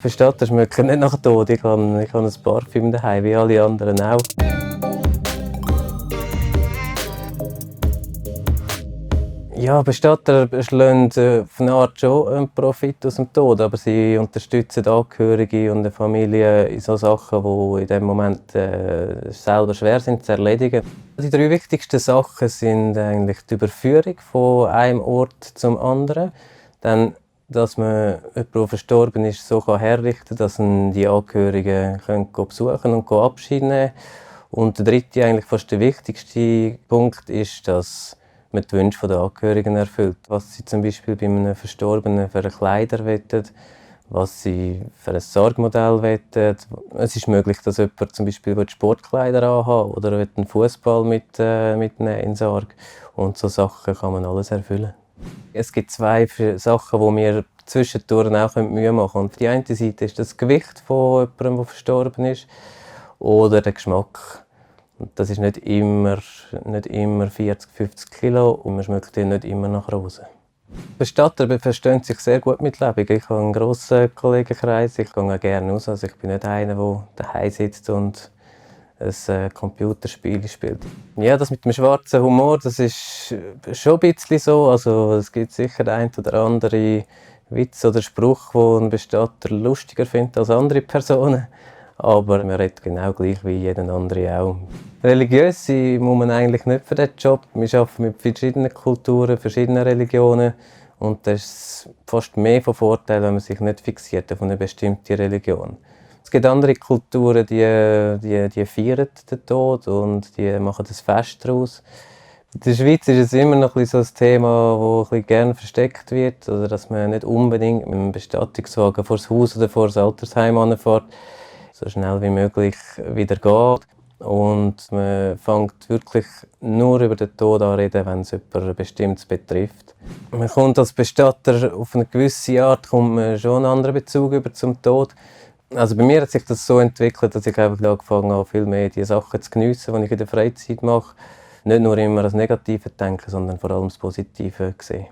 Versteht, das schmeckt nicht nach Tod. Ich habe ein Parfüm daheim, wie alle anderen auch. Ja, Bestatter schlagen auf eine Art schon einen Profit aus dem Tod, aber sie unterstützen Angehörige und die Familie in so Sachen, die in dem Moment selber schwer sind zu erledigen. Die drei wichtigsten Sachen sind eigentlich die Überführung von einem Ort zum anderen, dann dass man jemanden, der verstorben ist, so herrichten kann, dass ihn die Angehörigen besuchen und Abschied nehmen können. Und der dritte, eigentlich fast der wichtigste Punkt ist, dass man die Wünsche der Angehörigen erfüllt. Was sie zum Beispiel bei einem Verstorbenen für Kleider wollen, was sie für ein Sargmodell wollen. Es ist möglich, dass jemand zum Beispiel Sportkleider anhat oder einen Fußball mitnehmen in Sarg. Und so Sachen kann man alles erfüllen. Es gibt zwei Sachen, die mir zwischendurch auch Mühe machen können. Die eine Seite ist das Gewicht von jemandem, der verstorben ist, oder der Geschmack. Und das ist nicht immer 40, 50 Kilo und man schmeckt nicht immer nach Rosen. Bestatter verstehen sich sehr gut mit Leben. Ich habe einen grossen Kollegenkreis, ich gehe auch gerne raus. Also ich bin nicht einer, der daheim sitzt und ein Computerspiel spielt. Ja, das mit dem schwarzen Humor, das ist schon ein bisschen so. Also es gibt sicher den einen oder anderen Witz oder Spruch, den ein Bestatter lustiger findet als andere Personen. Aber man redet genau gleich wie jeder andere auch. Religiös sein muss man eigentlich nicht für diesen Job. Wir arbeiten mit verschiedenen Kulturen, verschiedenen Religionen. Und das ist fast mehr von Vorteil, wenn man sich nicht fixiert auf eine bestimmte Religion. Es gibt andere Kulturen, die feiern den Tod und die machen das Fest daraus. In der Schweiz ist es immer noch so ein Thema, das gerne versteckt wird. Oder dass man nicht unbedingt mit einem Bestattungswagen vor das Haus oder vor das Altersheim anfährt, so schnell wie möglich wieder geht. Und man fängt wirklich nur über den Tod an reden, wenn es jemanden Bestimmtes betrifft. Man kommt als Bestatter auf eine gewisse Art kommt man schon einen anderen Bezug über zum Tod. Also bei mir hat sich das so entwickelt, dass ich einfach angefangen habe, viel mehr die Sachen zu geniessen, die ich in der Freizeit mache. Nicht nur immer das Negative denken, sondern vor allem das Positive sehen.